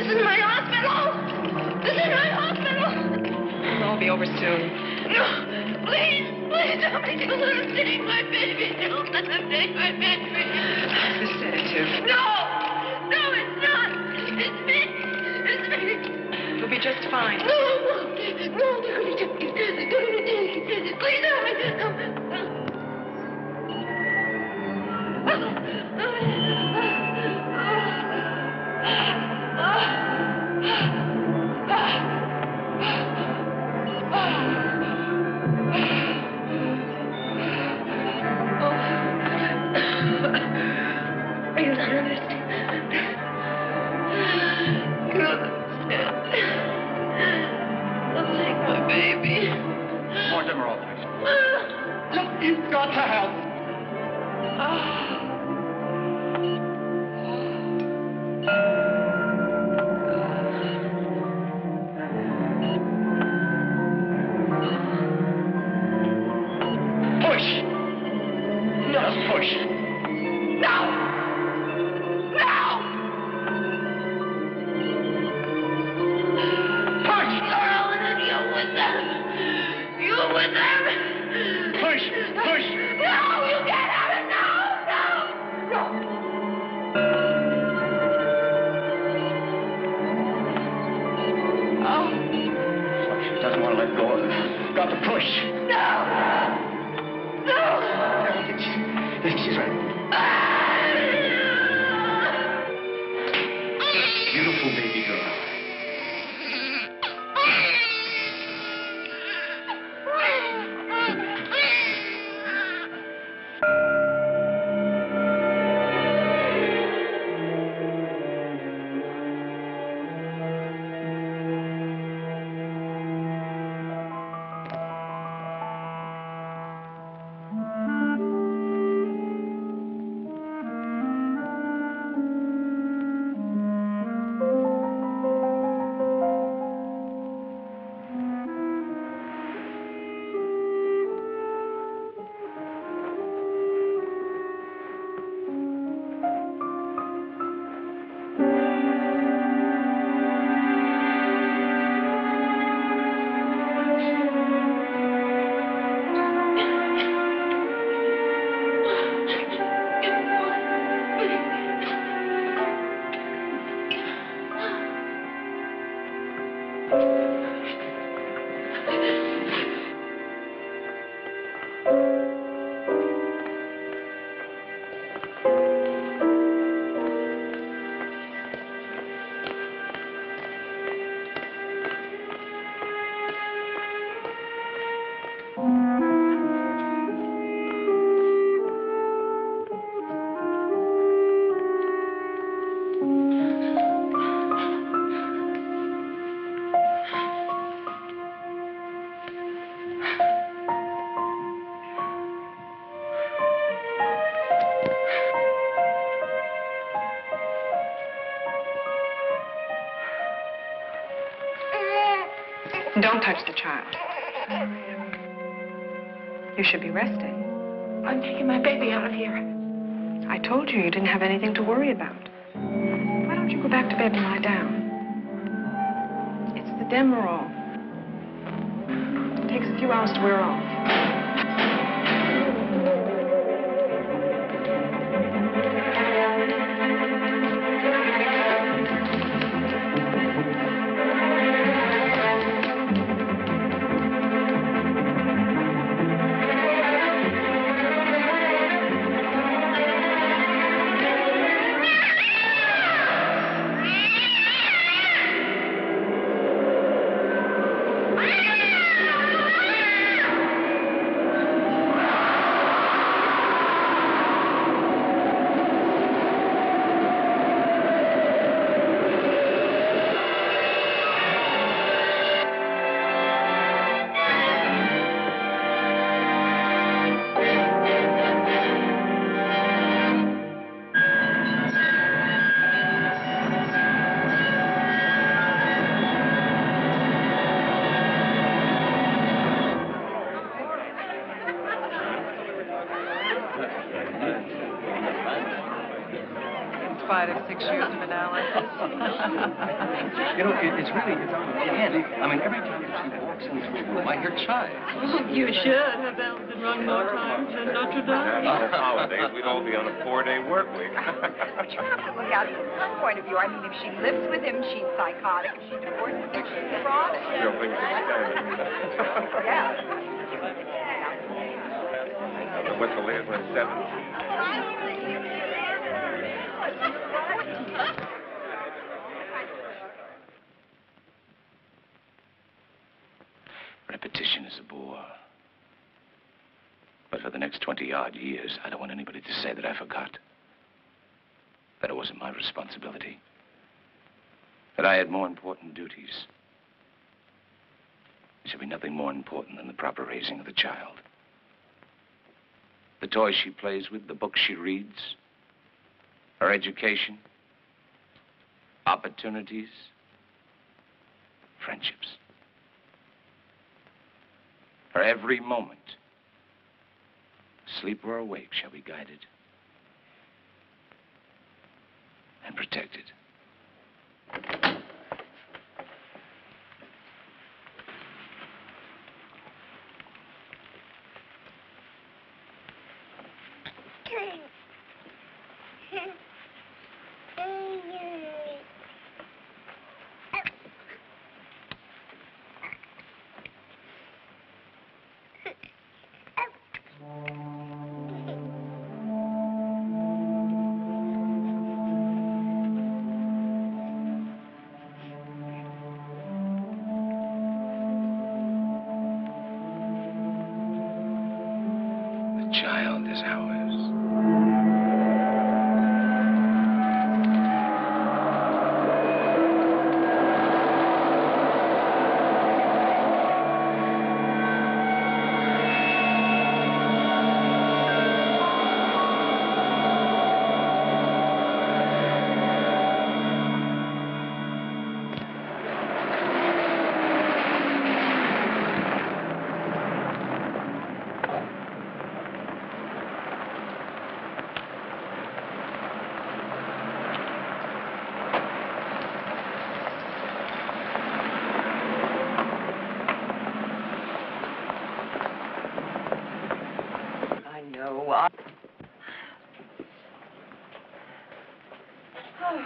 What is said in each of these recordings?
This is my hospital! This is my hospital! It'll all be over soon. No! Please! Please don't take my baby! Don't let them take my baby! This sedative. No! No, it's not! It's me! It's me! You'll be just fine. No! No! They're going to take it! They're going to take it! Please help me! Don't touch the child. You should be resting. I'm taking my baby out of here. I told you didn't have anything to worry about. Why don't you go back to bed and lie down? It's the Demerol. It takes a few hours to wear off. spite of 6 years of analysis. You know, it's uncanny. I mean, every time she walks into a room, I hear chimes. You should have bells that rung more times than Notre Dame. On holidays, we'd all be on a 4-day work week. But you have to look at it from her point of view. I mean, if she lives with him, she's psychotic. If she divorces him, she's a fraud. You don't think she's standing? Yeah. What's the latest one? 17? Repetition is a bore. But for the next 20-odd years, I don't want anybody to say that I forgot. That it wasn't my responsibility. That I had more important duties. There should be nothing more important than the proper raising of the child. The toys she plays with, the books she reads, her education, opportunities, friendships. Her every moment, asleep or awake, shall be guided and protected. Child is ours.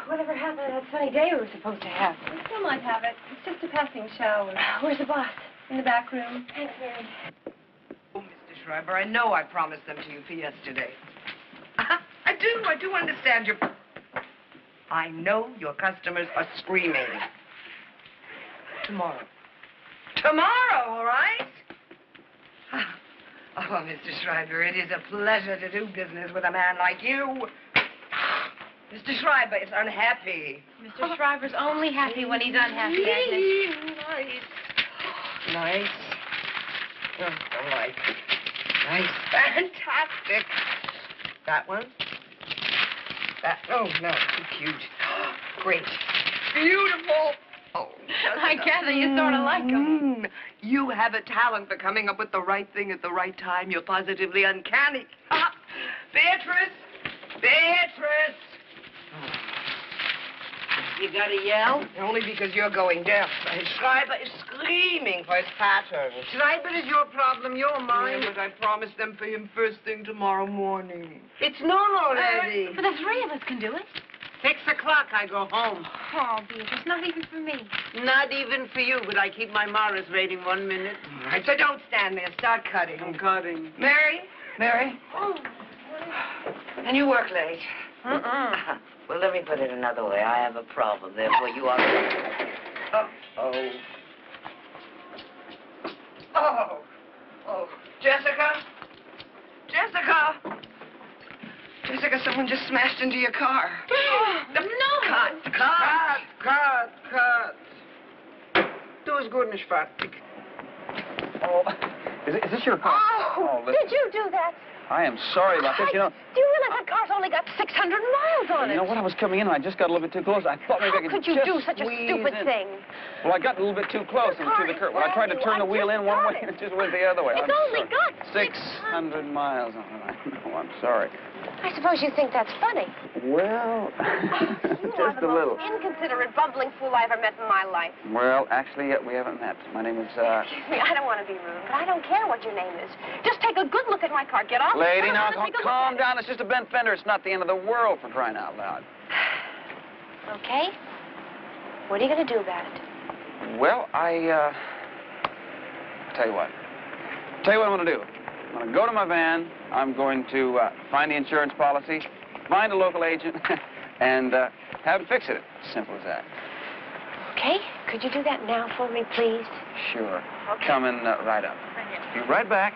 Whatever happened to that sunny day we were supposed to have? We still might have it. It's just a passing shower. Where's the boss? In the back room. Thanks, Mary. Oh, Mr. Schreiber, I know I promised them to you for yesterday. I do understand your... I know your customers are screaming. Tomorrow. Tomorrow, all right? Oh, Mr. Schreiber, it is a pleasure to do business with a man like you. Mr. Schreiber is unhappy. Mr. Schreiber's only happy when he's unhappy, Agnes. Nice. Nice. Oh, I like. Nice. Fantastic. That one? That, oh, no, too cute. Great. Beautiful. Oh, I gather you sort of like him. You have a talent for coming up with the right thing at the right time. You're positively uncanny. Beatrice! Beatrice! You gotta yell? Only because you're going deaf. Schreiber is screaming for his pattern. Schreiber is your problem, you're mine. Yeah, but I promised them for him first thing tomorrow morning. It's known already. But the three of us can do it. 6 o'clock, I go home. Oh, Beatrice, not even for me. Not even for you, but I keep my Morris rating 1 minute. All right, so don't stand there. Start cutting. I'm cutting. Mary? Mary? Oh. And you work late. Well, let me put it another way. I have a problem. Therefore, you are... Uh-oh. Oh. Jessica? Jessica, someone just smashed into your car. No. Cut. Du ist gut nicht fertig. Oh, is this your car? Oh, did you do that? I am sorry about this, you know. Do you realize that car's only got 600 miles on it? You know, when I was coming in, I just got a little bit too close. I thought maybe I could How could you just do such a stupid in. thing? Well, I got a little bit too close and to the curb. When I tried to turn the wheel in one way, it just went the other way. It's only got 600 miles on it. I know, I'm sorry. I suppose you think that's funny. Well, You are just the a little. most inconsiderate, bumbling fool I ever met in my life. Well, actually, we haven't met. My name is, Excuse me, I don't want to be rude, but I don't care what your name is. Just take a good look at my car. Get off. Lady, now, Take a look calm at it. down. It's just a bent fender. It's not the end of the world, for crying out loud. Okay. What are you going to do about it? Well, tell you what. Tell you what I'm going to do. I'm going to go to my van. I'm going to find the insurance policy, find a local agent, and have it fix it. Simple as that. Okay. Could you do that now for me, please? Sure. Okay. Coming right up. Be right back.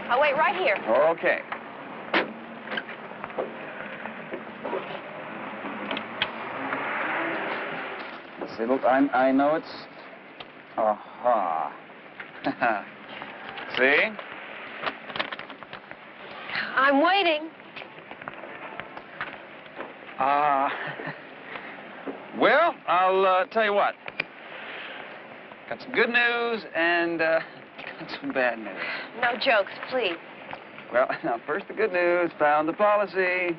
I'll wait right here. Okay. See, look, I know it's... Aha. See? I'm waiting. Well, I'll tell you what. Got some good news and got some bad news. No jokes, please. Well, now, first the good news. Found the policy.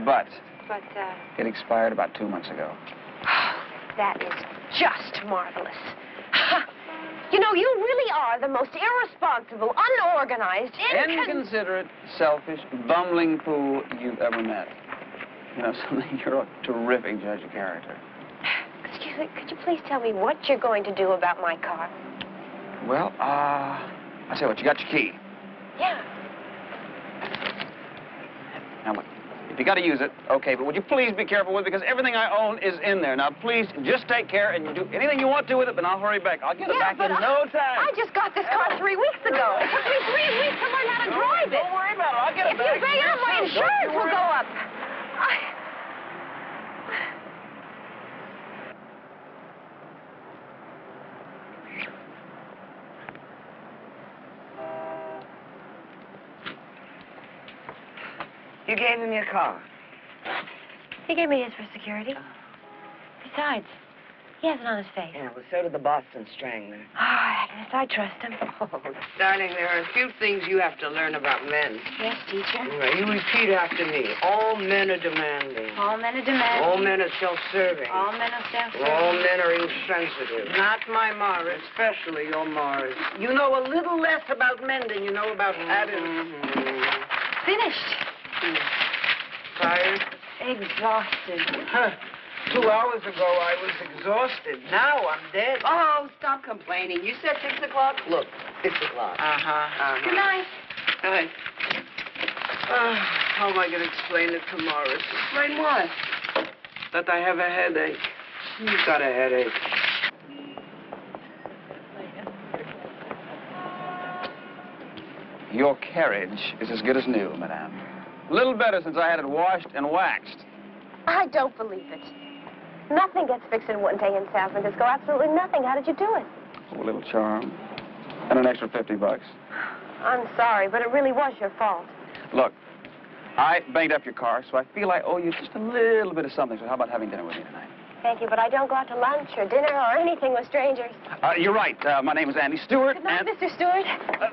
But it expired about 2 months ago. That is just marvelous. You know, you really are the most irresponsible, unorganized, inconsiderate, selfish, bumbling fool you've ever met. You know something? You're a terrific judge of character. Excuse me, could you please tell me what you're going to do about my car? Well, I tell you what, you got your key. Yeah. Now, look, if you got to use it, okay, but would you please be careful with it, because everything I own is in there. Now, please, just take care and do anything you want to with it, but I'll hurry back. I'll get it back in no time. I just got this car 3 weeks ago. It took me 3 weeks to learn how to drive it. Don't worry about it. I'll get it back. If you bring it up, my insurance will go up. You gave him your car. He gave me his for security. Besides, he has it on his face. Yeah, well, so did the Boston Strangler. Oh, Agnes, I trust him. Oh, darling, there are a few things you have to learn about men. Yes, teacher. You repeat after me. All men are demanding. All men are demanding. All men are self-serving. All men are self-serving. All men are insensitive. Not my Morris, especially your Morris. You know a little less about men than you know about habits. Finished. Tired? Exhausted. 2 hours ago, I was exhausted. Now I'm dead. Oh, stop complaining. You said 6 o'clock? Look, 6 o'clock. Good night. Good night. How am I going to explain it to Morris? Explain what? That I have a headache. You've got a headache. Your carriage is as good as new, madame. A little better since I had it washed and waxed. I don't believe it. Nothing gets fixed in one day in San Francisco. Absolutely nothing. How did you do it? Oh, a little charm. And an extra $50. I'm sorry, but it really was your fault. Look, I banged up your car, so I feel I owe you just a little bit of something. So how about having dinner with me tonight? Thank you, but I don't go out to lunch or dinner or anything with strangers. You're right. My name is Andy Stewart. Good night, and... Mr. Stewart.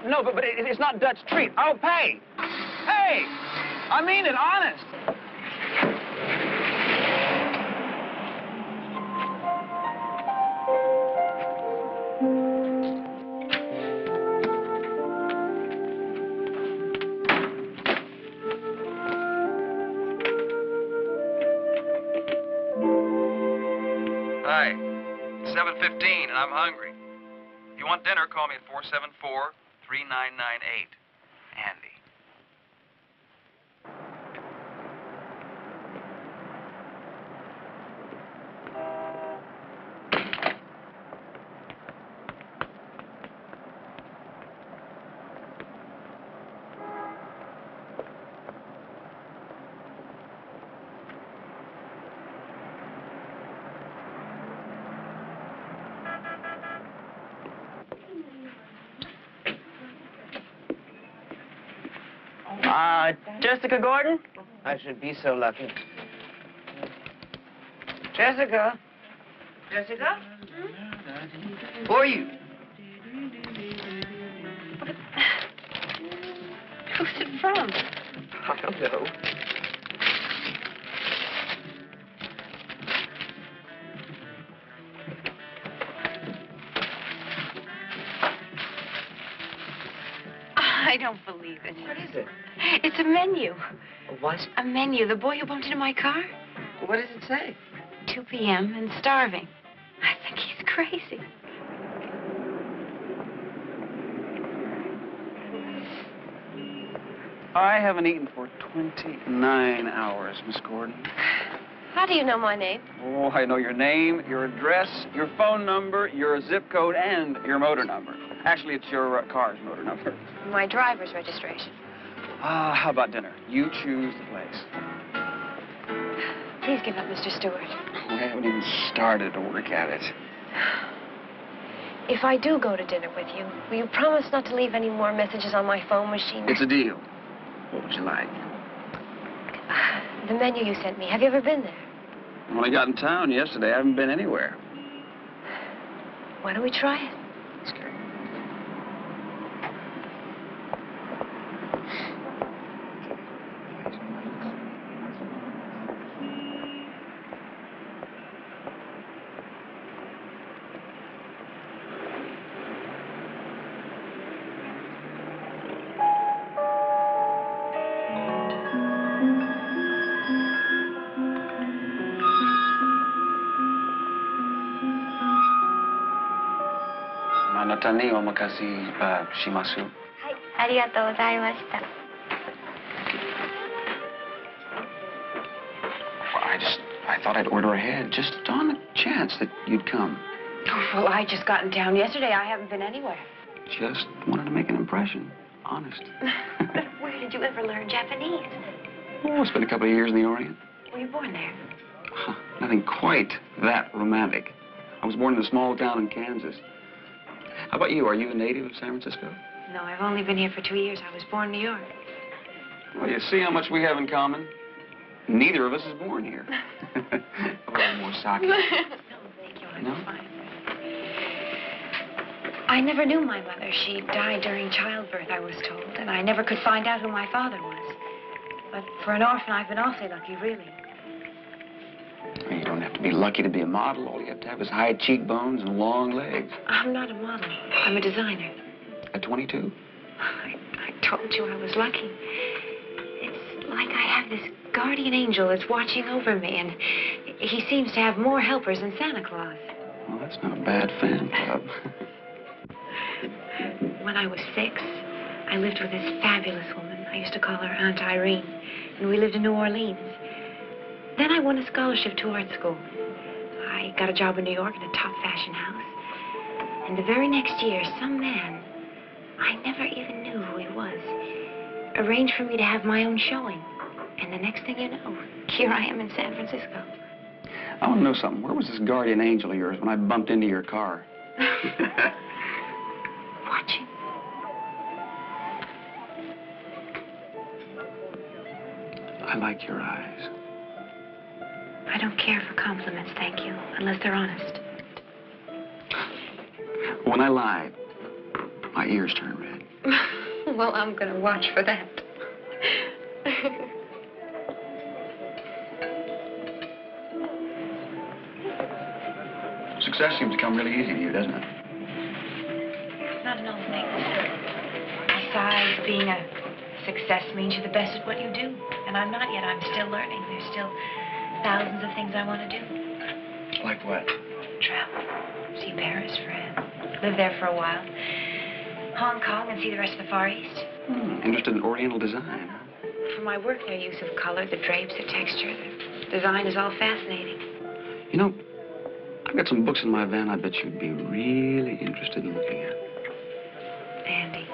No, but it's not Dutch treat. I'll pay. Hey, I mean it, honest. Hi, 7:15, and I'm hungry. If you want dinner, call me at 474-3998. Andy. Jessica Gordon? I should be so lucky. Jessica? Jessica? Who are you? Who's it from? I don't know. I don't believe it. What is it? It's a menu. What? A menu. The boy who bumped into my car. What does it say? 2 p.m. and starving. I think he's crazy. I haven't eaten for 29 hours, Miss Gordon. How do you know my name? Oh, I know your name, your address, your phone number, your zip code, and your motor number. Actually, it's your car's motor number. My driver's registration. How about dinner? You choose the place. Please give up, Mr. Stewart. We haven't even started to work at it. If I do go to dinner with you, will you promise not to leave any more messages on my phone machine? It's a deal. What would you like? The menu you sent me. Have you ever been there? I only got in town yesterday. I haven't been anywhere. Why don't we try it? Okay. Anatani omakase shimasu. はい、ありがとうございました。I thought I'd order ahead, just on the chance that you'd come. Well, I just got in town yesterday. I haven't been anywhere. Just wanted to make an impression, honest. But where did you ever learn Japanese? Oh, spent a couple of years in the Orient. Were you born there? Nothing quite that romantic. I was born in a small town in Kansas. How about you? Are you a native of San Francisco? No, I've only been here for 2 years. I was born in New York. Well, you see how much we have in common? Neither of us is born here. A little more sake. No, thank you. I'm fine. I never knew my mother. She died during childbirth, I was told, and I never could find out who my father was. But for an orphan, I've been awfully lucky, really. Well, you don't have to be lucky to be a model. All you have to have is high cheekbones and long legs. I'm not a model. I'm a designer. At 22? I told you I was lucky. It's like I have this guardian angel that's watching over me, and he seems to have more helpers than Santa Claus. Well, that's not a bad fan club. When I was 6, I lived with this fabulous woman. I used to call her Aunt Irene, and we lived in New Orleans. Then I won a scholarship to art school. I got a job in New York in a top fashion house. And the very next year, some man, I never even knew who he was, arranged for me to have my own showing. And the next thing you know, here I am in San Francisco. I want to know something. Where was this guardian angel of yours when I bumped into your car? Watching. I like your eyes. I don't care for compliments, thank you, unless they're honest. When I lie, my ears turn red. Well, I'm going to watch for that. Success seems to come really easy to you, doesn't it? Not in all things. Besides, being a success means you're the best at what you do. And I'm not yet. I'm still learning. There's still thousands of things I want to do. Like what? Travel. See Paris, France. Live there for a while. Hong Kong and see the rest of the Far East. Interested in Oriental design, huh? For my work, their use of color, the drapes, the texture, the design is all fascinating. You know, I've got some books in my van I bet you'd be really interested in looking at. Andy.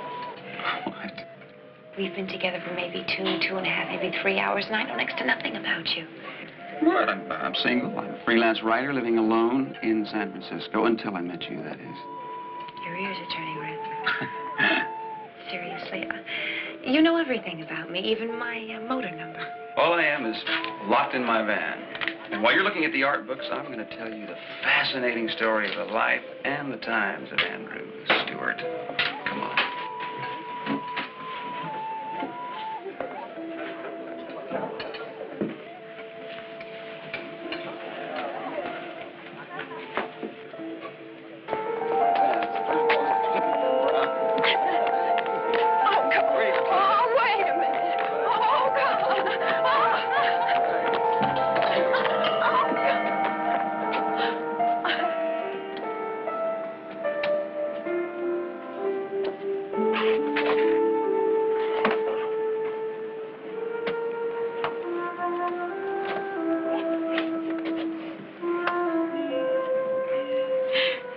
What? We've been together for maybe 2.5, maybe 3 hours, and I know next to nothing about you. What? I'm single. I'm a freelance writer living alone in San Francisco until I met you, that is. Your ears are turning red. Seriously, you know everything about me, even my motor number. All I am is locked in my van. And while you're looking at the art books, I'm going to tell you the fascinating story of the life and the times of Andrew Stewart. Come on.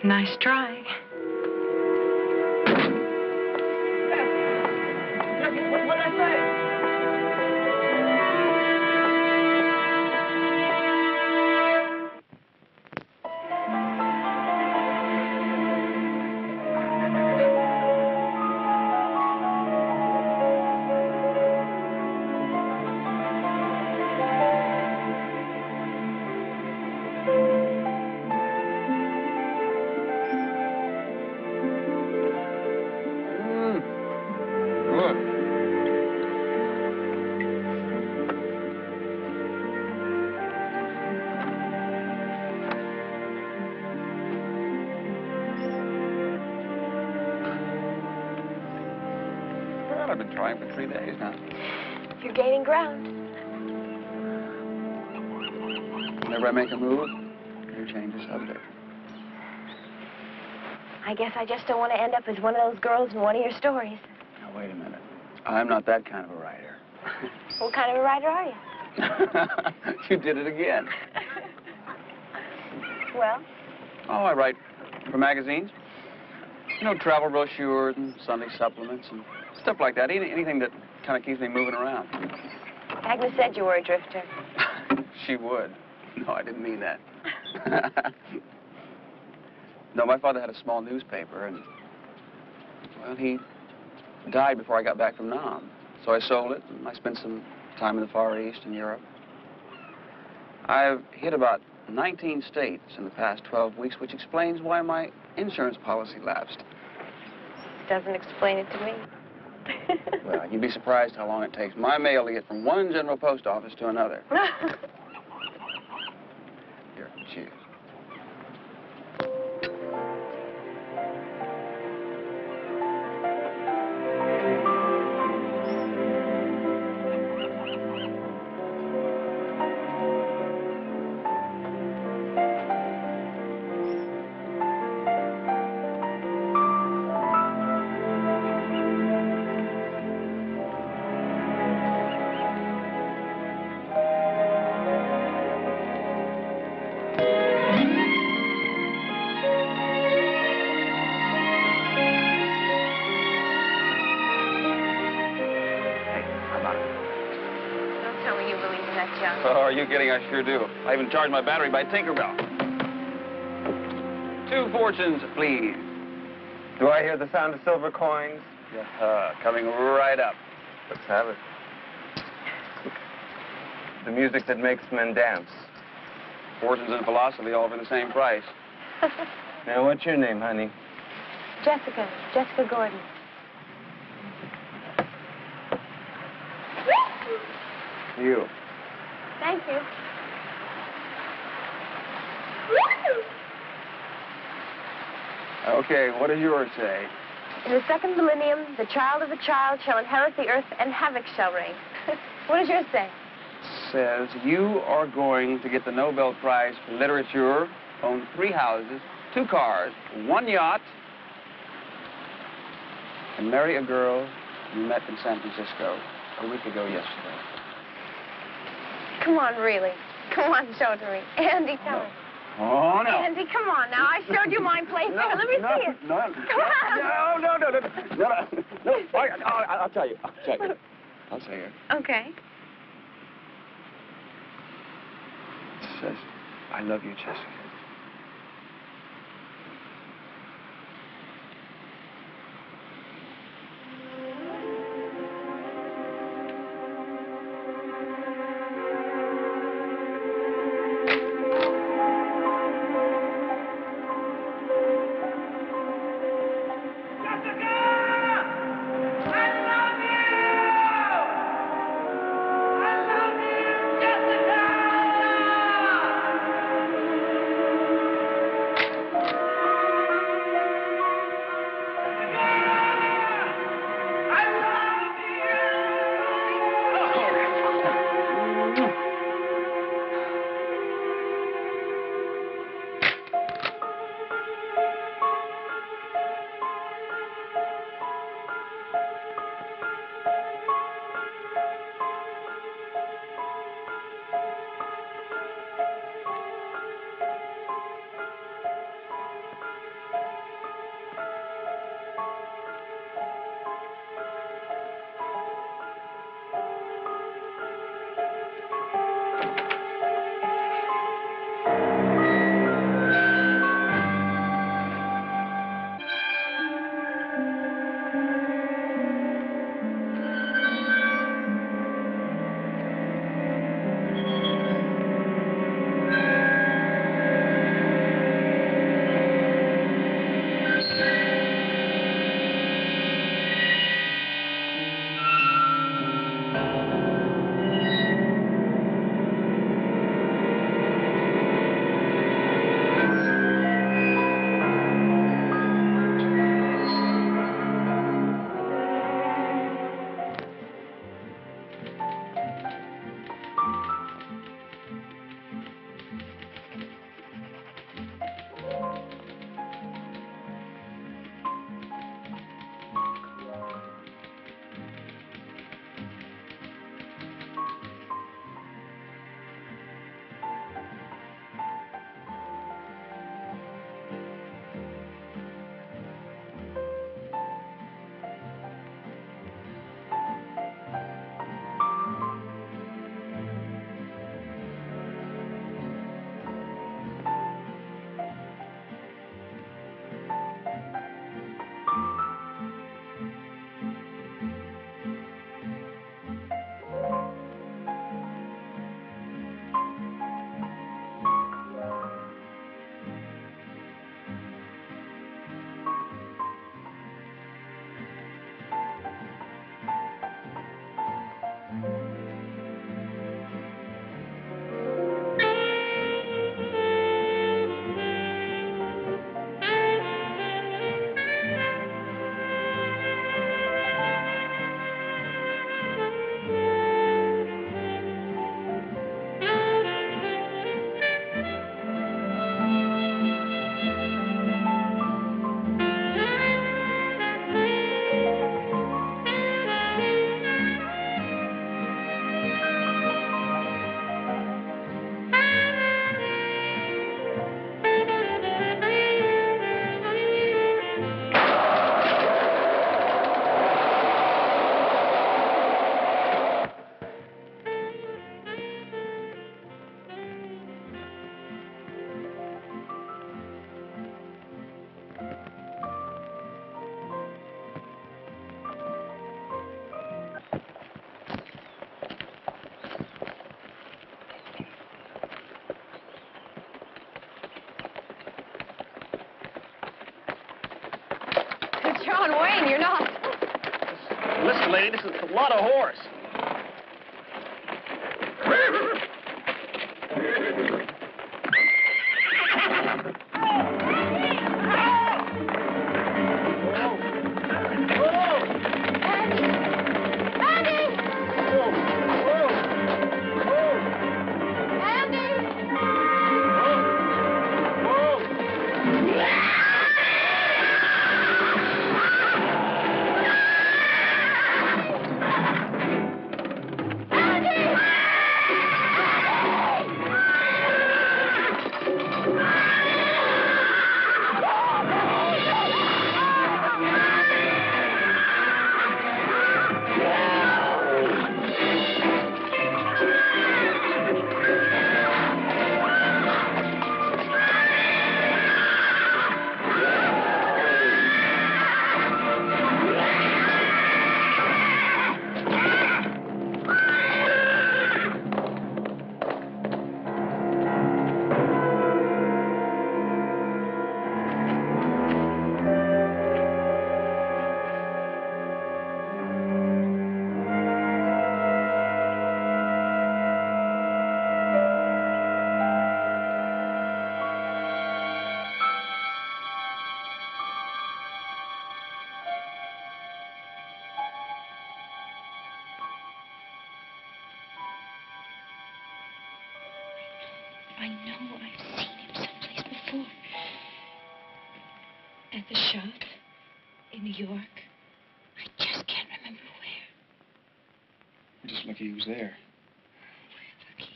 Nice try. What did I say? I've been trying for 3 days now. You're gaining ground. Whenever I make a move, you change the subject. I guess I just don't want to end up as one of those girls in one of your stories. Now, wait a minute. I'm not that kind of a writer. What kind of a writer are you? You did it again. Well? Oh, I write for magazines. You know, travel brochures and Sunday supplements and stuff like that. Anything that kind of keeps me moving around. Agnes said you were a drifter. She would. No, I didn't mean that. No, my father had a small newspaper, and, well, he died before I got back from Nam. So I sold it, and I spent some time in the Far East and Europe. I've hit about 19 states in the past 12 weeks, which explains why my insurance policy lapsed. Doesn't explain it to me. Well, you'd be surprised how long it takes my mail to get from one general post office to another. Here, cheers. Oh, are you kidding? I sure do. I even charge my battery by Tinkerbell. 2 fortunes, please. Do I hear the sound of silver coins? Yes, coming right up. Let's have it. The music that makes men dance. Fortunes and philosophy all for the same price. Now, what's your name, honey? Jessica Gordon. You. Thank you. Okay, what does yours say? In the second millennium, the child of a child shall inherit the earth and havoc shall reign. What does yours say? Says you are going to get the Nobel Prize for Literature, own 3 houses, 2 cars, 1 yacht, and marry a girl you met in San Francisco a week ago yesterday. Come on, really. Come on, show it to me. Andy, tell me. Oh, no. Andy, come on now. I showed you my plaything. Let me see it. No. Come on. No. I'll tell you. I'll say it. Okay. It says, I love you, Jessica. lady. This is a lot of horse. I know I've seen him someplace before. At the shop in New York. I just can't remember where. We're just lucky he was there. We're lucky.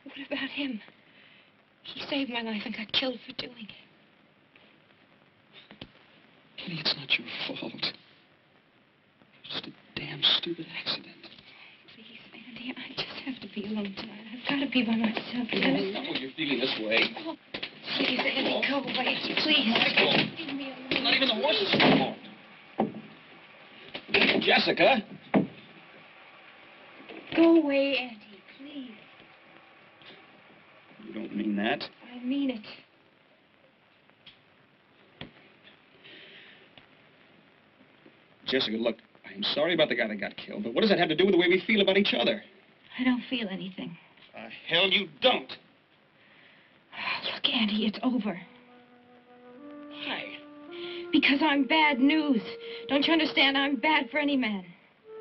What about him? He saved my life and got killed for doing it. Kitty, it's not your fault. It's just a damn stupid accident. Please, Andy, I just have to be alone tonight. I've got to be by myself. No, you're feeling this way. Oh, please, Andy, go away. Please. Michael. Leave me alone. Not even the horses involved. Jessica. Go away, Andy, please. You don't mean that. I mean it. Jessica, look, I'm sorry about the guy that got killed, but what does that have to do with the way we feel about each other? I don't feel anything. The hell you don't. Look, Andy, it's over. Why? Because I'm bad news. Don't you understand? I'm bad for any man.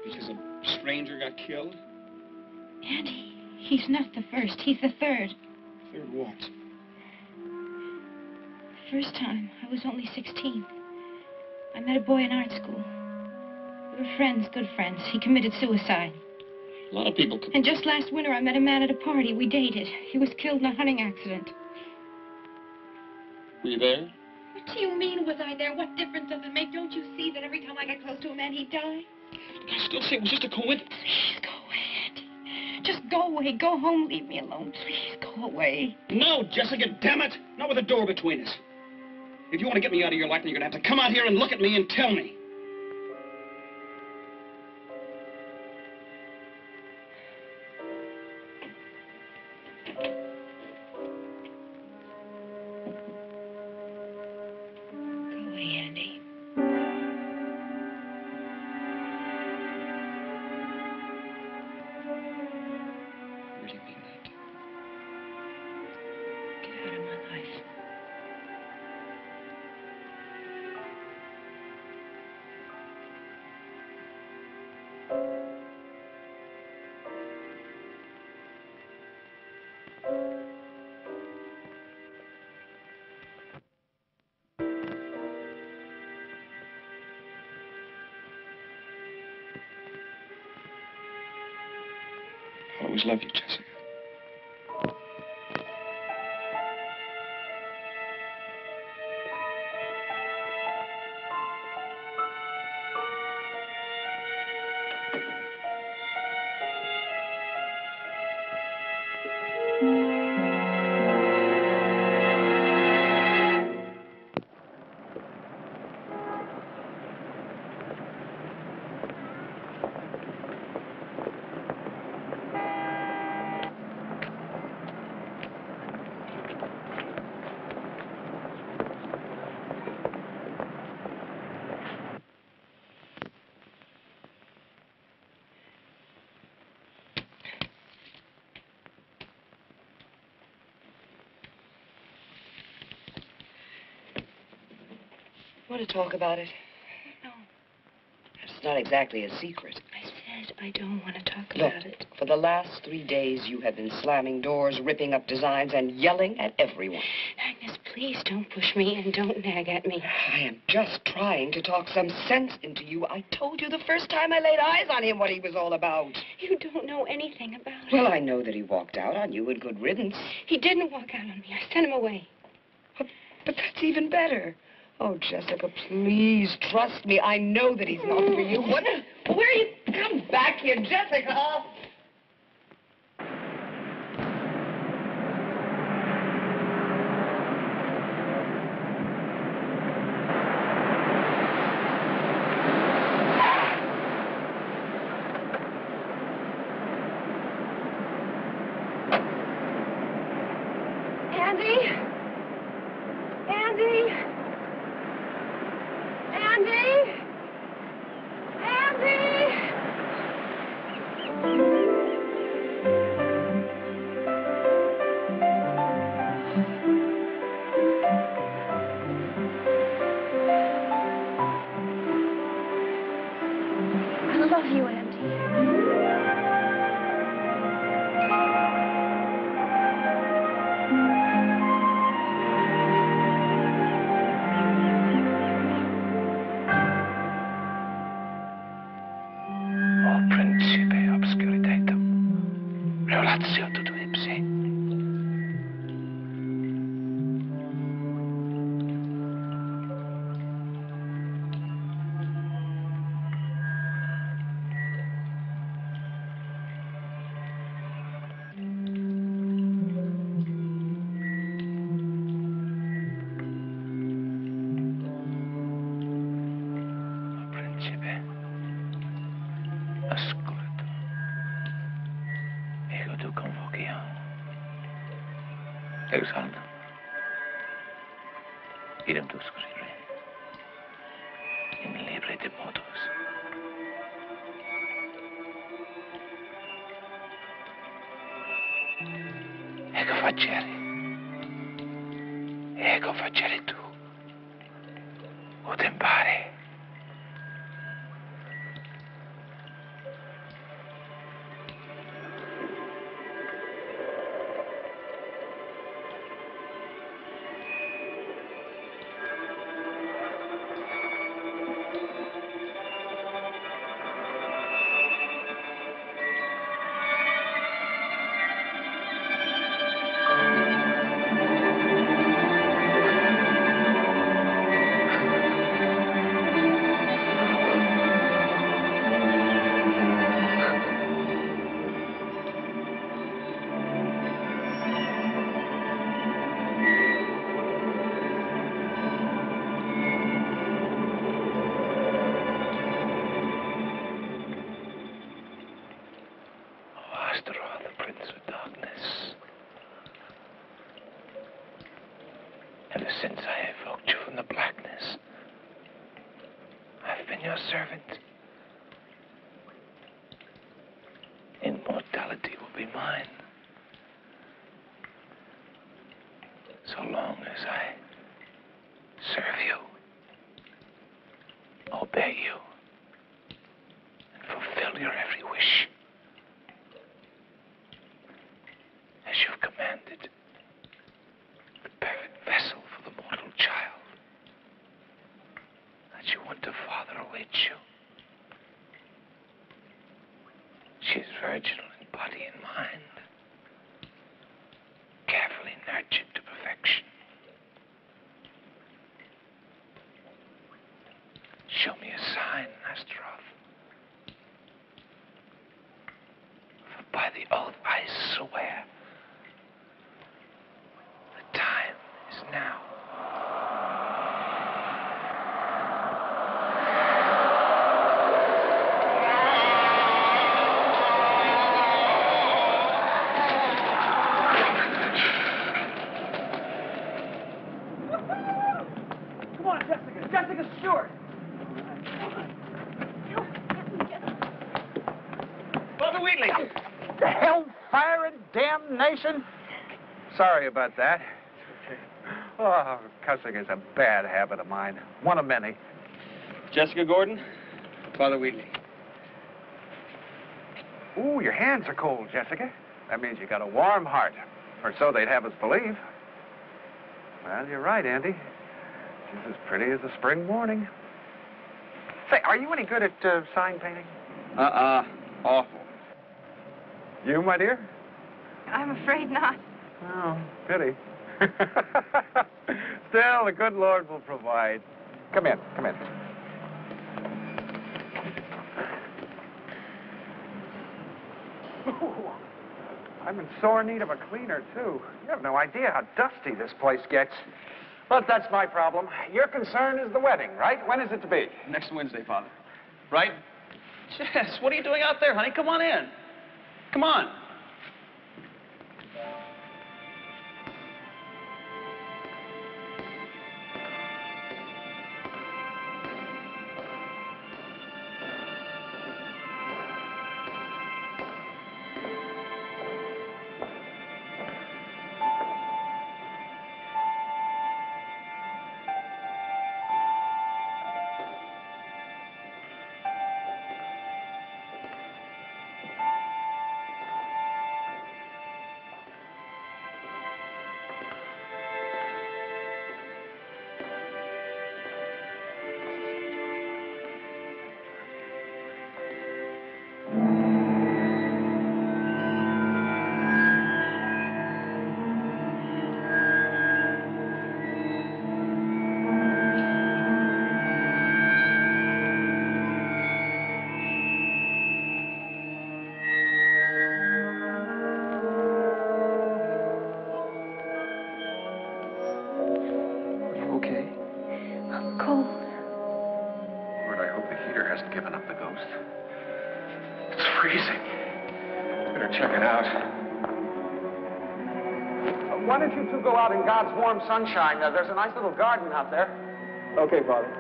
Because a stranger got killed? Andy, he's not the first. He's the third. Third what? The first time, I was only 16. I met a boy in art school. We were friends, good friends. He committed suicide. A lot of people could... And just last winter, I met a man at a party. We dated. He was killed in a hunting accident. Were you there? What do you mean, was I there? What difference does it make? Don't you see that every time I get close to a man, he'd die? I still say it was just a coincidence. Please, go away, Andy. Just go away. Go home. Leave me alone. Please, go away. No, Jessica, damn it. Not with a door between us. If you want to get me out of your life, then you're going to have to come out here and look at me and tell me. I always loved you, Jessica. Want to talk about it? No. It's not exactly a secret. I said I don't want to talk Look, about it. for the last 3 days, you have been slamming doors, ripping up designs, and yelling at everyone. Agnes, please don't push me and don't nag at me. I am just trying to talk some sense into you. I told you the first time I laid eyes on him what he was all about. You don't know anything about it. Well, I know that he walked out on you in good riddance. He didn't walk out on me. I sent him away. But that's even better. Oh, Jessica, please trust me. I know that he's not for you. What? Where are you? Come back here, Jessica. Idem tu scrivere in libri de modos. Ecco facere tu, o tempare. Since I evoked you from the blackness, I've been your servant. Immortality will be mine. So long as I serve you, obey you, and fulfill your every wish. As you've commanded, the perfect vessel for the mortal child that you want to father awaits you. She is virginal in body and mind, carefully nurtured to perfection. Show me a sign, Astaroth. For by the oath I swear, the time is now. Come on, Jessica. Jessica Stewart. Father Wheatley. The hellfire and damnation. Sorry about that. Oh, cussing is a bad habit of mine. One of many. Jessica Gordon, Father Wheatley. Ooh, your hands are cold, Jessica. That means you got a warm heart. Or so they'd have us believe. Well, you're right, Andy. She's as pretty as a spring morning. Say, are you any good at sign painting? Awful. You, my dear? I'm afraid not. Oh, pity. Still, the good Lord will provide. Come in, come in. Ooh, I'm in sore need of a cleaner, too. You have no idea how dusty this place gets. But that's my problem. Your concern is the wedding, right? When is it to be? Next Wednesday, Father. Right? Jess, what are you doing out there, honey? Come on in. Come on. Why don't you two go out in God's warm sunshine? There's a nice little garden out there. Okay, Father.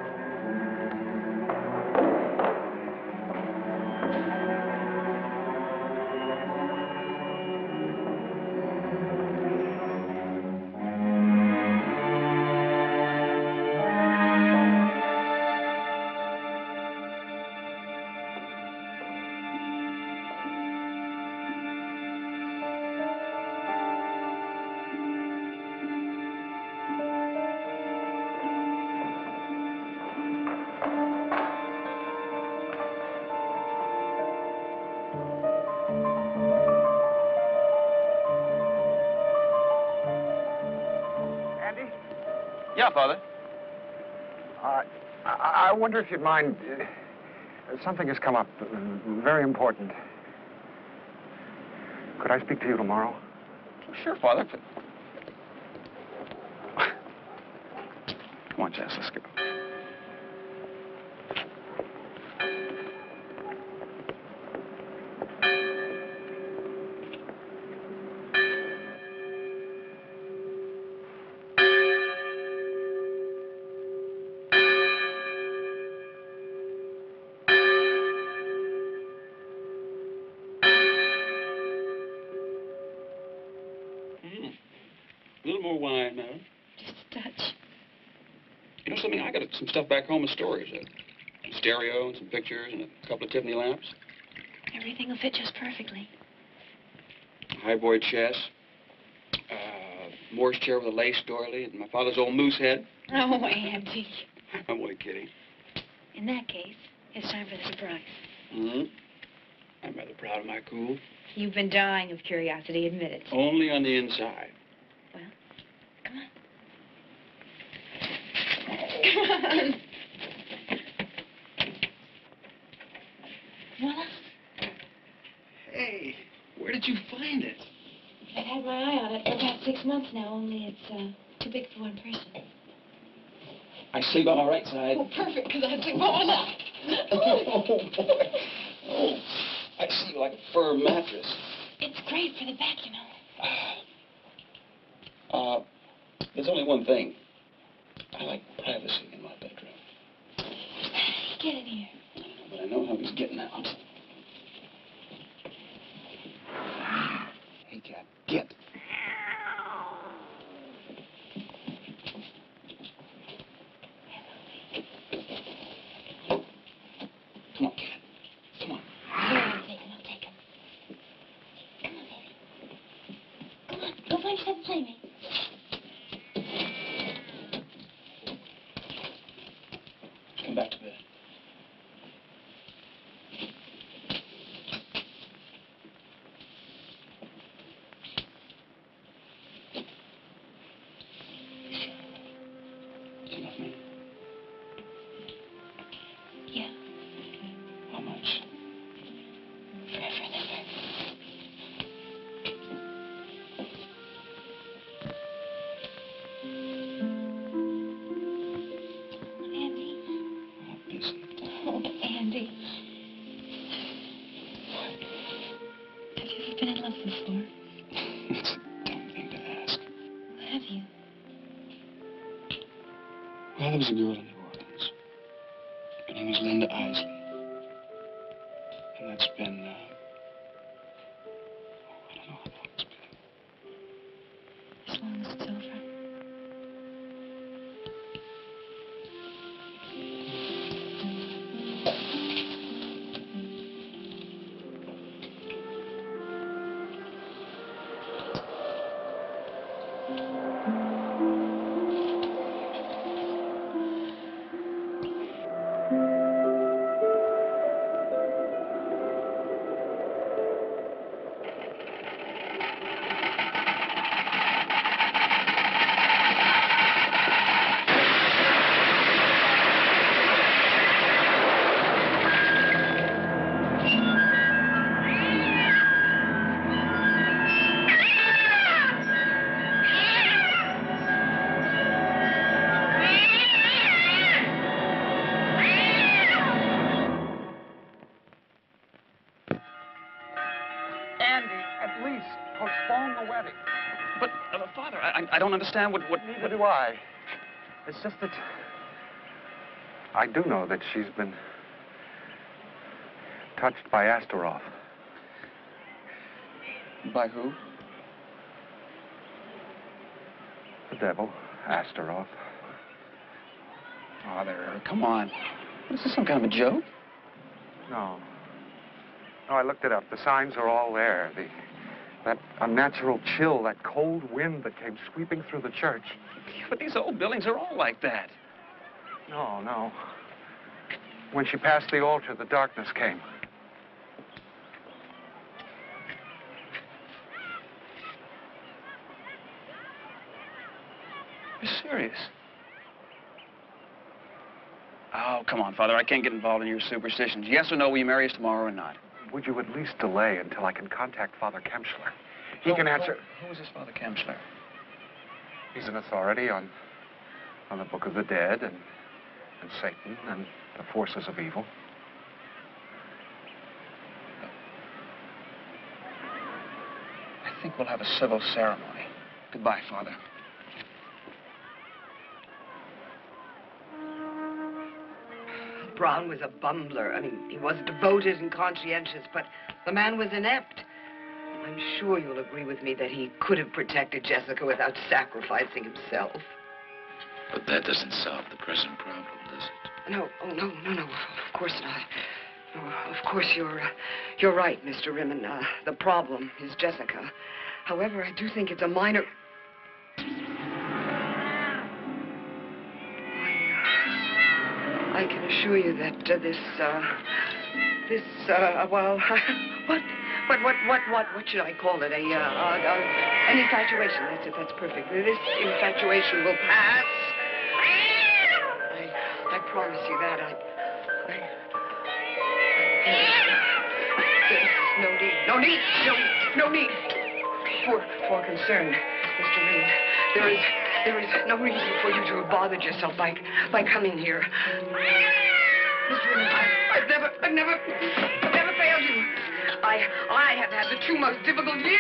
Yeah, Father. I wonder if you'd mind. Something has come up, very important. Could I speak to you tomorrow? Sure, Father. Come on, Jess, let's go. A little more wine, madam. Just a touch. You know something? I got some stuff back home in storage. A stereo and some pictures and a couple of Tiffany lamps. Everything will fit just perfectly. A highboy chest. Morse chair with a lace doily and my father's old moose head. Oh, Andy. I'm only kidding. In that case, it's time for the surprise. Mm-hmm. I'm rather proud of my cool. You've been dying of curiosity, admit it. Only on the inside. Well, come on. Come on. Voila. Hey, where did you find it? I've had my eye on it for about 6 months now, only it's too big for one person. I sleep on my right side. Oh, perfect, because I sleep on my left. Oh, boy. Oh, I see like a firm mattress. It's great for the back, you know. There's only one thing. I like privacy in my bedroom. Get in here. But I know how he's getting out. Hey, cat, get. Go find yourself a playmate. Come back to bed. Do you love me? Yeah. How much? Forever and ever. Andy. I'm busy. Oh, Andy. Have you ever been in love before? It's a dumb thing to ask. Have you? Well, there was a girl in New Orleans. Her name was Linda Isley. And that's been, I don't know how long it's been. As long as it's over. Postpone the wedding. But, Father, I don't understand what... Neither do I. It's just that... I do know that she's been touched by Astaroth. By who? The devil, Astaroth. Father, come on. Is this some kind of a joke? No. No, I looked it up. The signs are all there. That unnatural chill, that cold wind that came sweeping through the church. But these old buildings are all like that. No, no. When she passed the altar, the darkness came. You're serious? Oh, come on, Father. I can't get involved in your superstitions. Yes or no, will you marry us tomorrow or not? Would you at least delay until I can contact Father Kemschler? He can answer... Who is this Father Kemschler? He's an authority on the Book of the Dead and Satan and the forces of evil. I think we'll have a civil ceremony. Goodbye, Father. Brown was a bumbler. I mean, he was devoted and conscientious, but the man was inept. I'm sure you'll agree with me that he could have protected Jessica without sacrificing himself. But that doesn't solve the present problem, does it? No, oh, no. Of course not. No, of course, you're right, Mr. Rimmen. The problem is Jessica. However, I do think it's a minor... I can assure you that well, what should I call it? An infatuation. That's it. That's perfect. This infatuation will pass. I promise you that. There's no need for concern, Mr. Rimmen. There is no reason for you to have bothered yourself by coming here. Mr. Rimmen, I've never failed you. I have had the two most difficult years.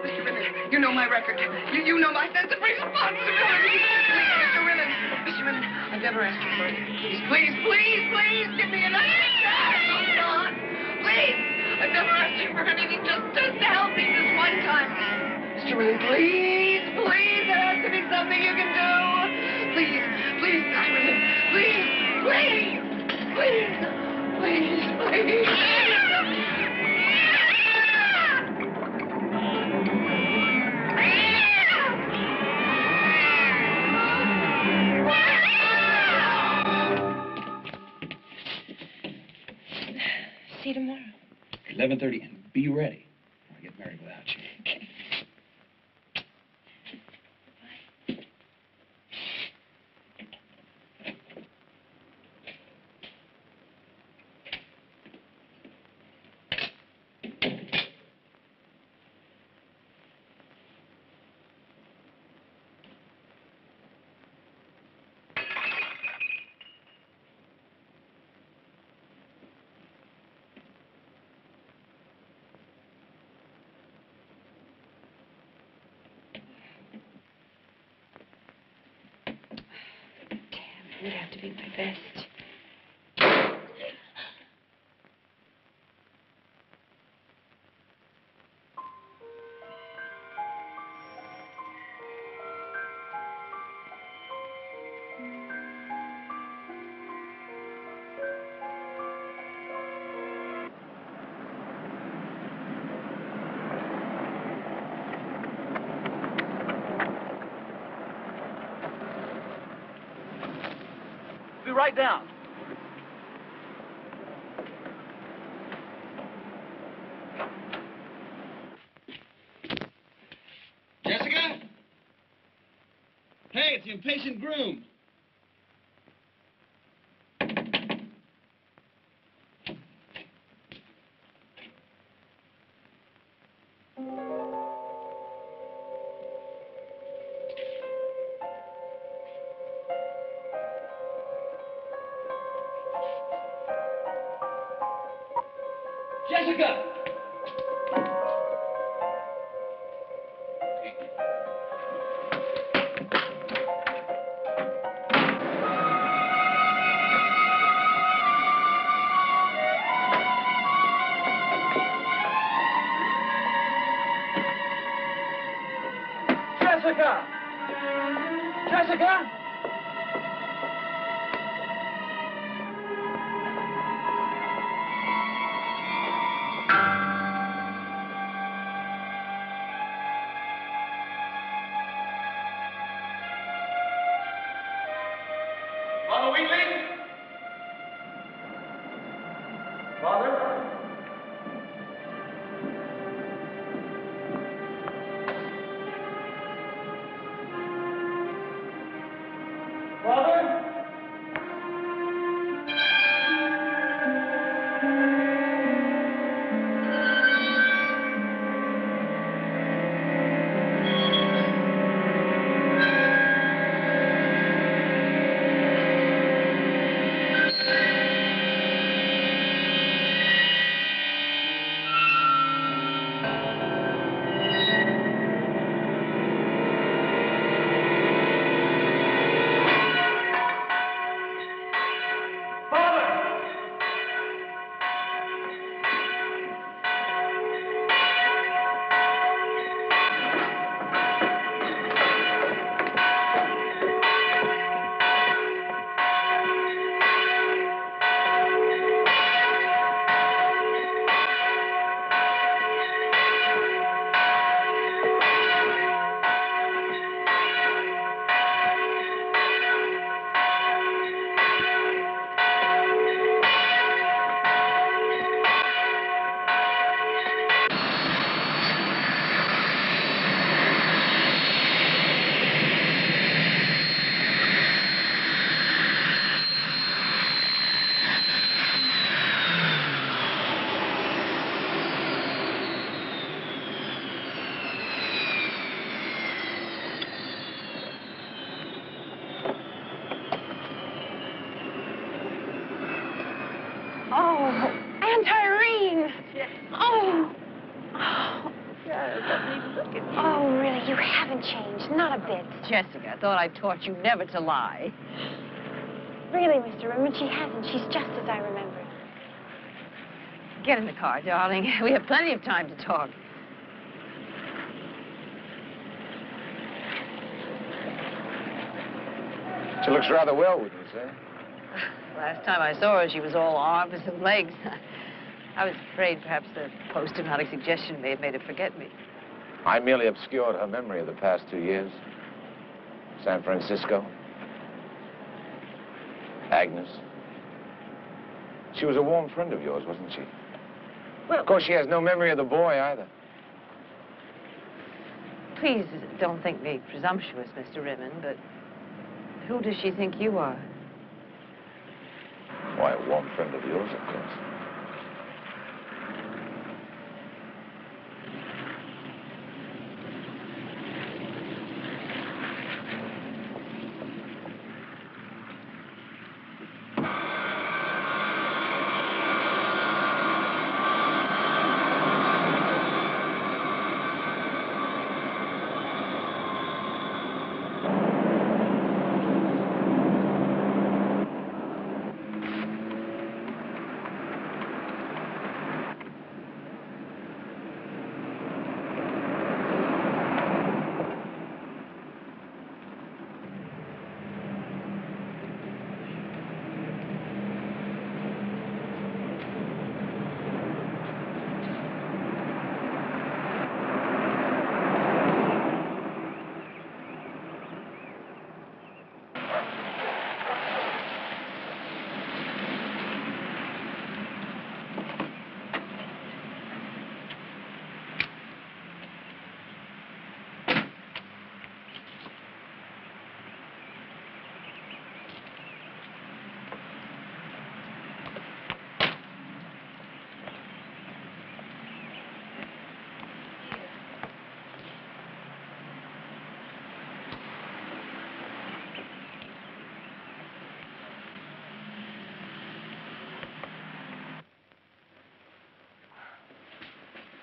Mr. Rimmen, you know my record. You know my sense of responsibility. Mr. Rimmen, I've never asked you for anything. Please, give me another chance. Hold on. Please. I've never asked you for anything. Just to help me this one time. Mr. Rimmen, please, there has to be something you can do. Please, Mr. Rimmen, please. 11:30, and be ready. I'll get married without you. Okay. It would have to be my best. Be right down. Jessica? Hey, it's the impatient groom. Jessica! Jessica! Jessica! Father Wheatley? Father? Father? Oh, really, you haven't changed, not a bit. Jessica, I thought I taught you never to lie. Really, Mr. Rimmon, she hasn't. She's just as I remembered. Get in the car, darling. We have plenty of time to talk. She looks rather well, wouldn't you say? Last time I saw her, she was all arms and legs. I was afraid perhaps the post-hypnotic suggestion may have made her forget me. I merely obscured her memory of the past 2 years. San Francisco. Agnes. She was a warm friend of yours, wasn't she? Of course, she has no memory of the boy either. Please don't think me presumptuous, Mr. Rimmon, but who does she think you are? Why, a warm friend of yours, of course.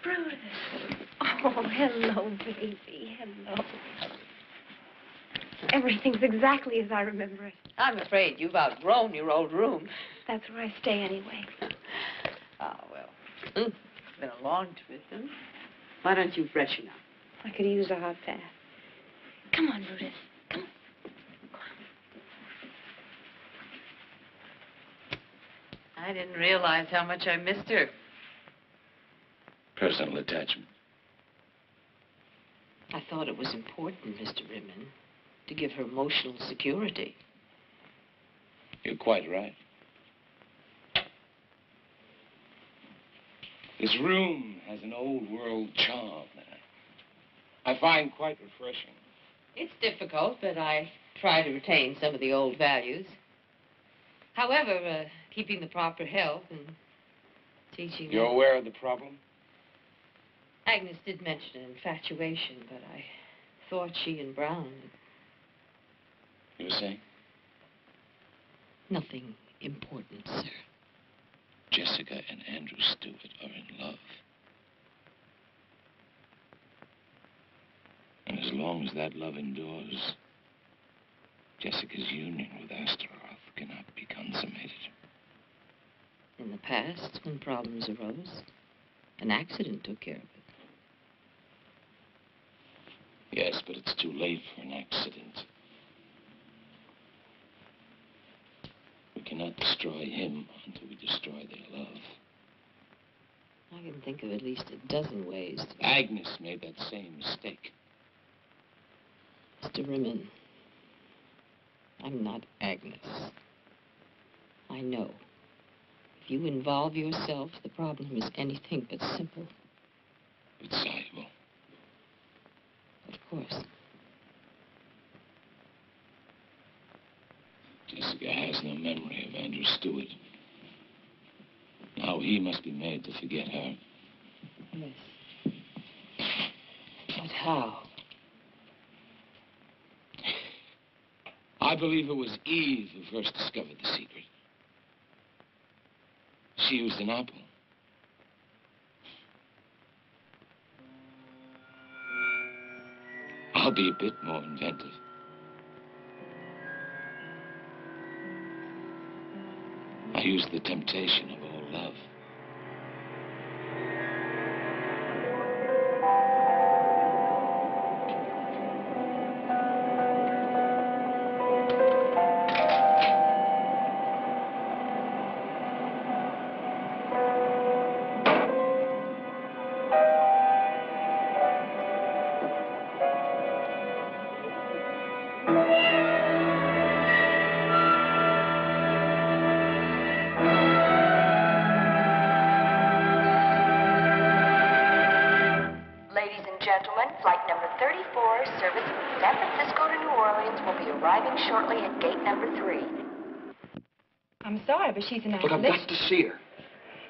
Brutus. Oh, hello, baby. Hello. Everything's exactly as I remember it. I'm afraid you've outgrown your old room. That's where I stay anyway. Ah, well. It's been a long trip, huh? Why don't you freshen up? I could use a hot bath. Come on, Brutus. Come on. I didn't realize how much I missed her. Personal attachment. I thought it was important, Mr. Rimmon, to give her emotional security. You're quite right. This room has an old world charm that I find quite refreshing. It's difficult, but I try to retain some of the old values. However, keeping the proper health and teaching... You're aware of the problem? Agnes did mention infatuation, but I thought she and Brown... You were saying? Nothing important, sir. Jessica and Andrew Stewart are in love. And as long as that love endures, Jessica's union with Astaroth cannot be consummated. In the past, when problems arose, an accident took care of it. Yes, but it's too late for an accident. We cannot destroy him until we destroy their love. I can think of at least a dozen ways to... Agnes made that same mistake. Mr. Rimmon, I'm not Agnes. I know. If you involve yourself, the problem is anything but simple. But soluble. Of course. Jessica has no memory of Andrew Stewart. Now he must be made to forget her. Yes. But how? I believe it was Eve who first discovered the secret. She used an apple. I'll be a bit more inventive. I used the temptation of all love. hour service from San Francisco to New Orleans will be arriving shortly at gate number 3. I'm sorry, but she's an Look, I've got to see her.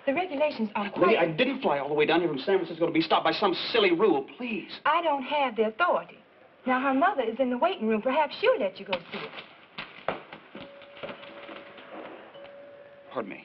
The regulations are quite... Lily, I didn't fly all the way down here from San Francisco to be stopped by some silly rule. Please. I don't have the authority. Now, her mother is in the waiting room. Perhaps she'll let you go see her. Pardon me.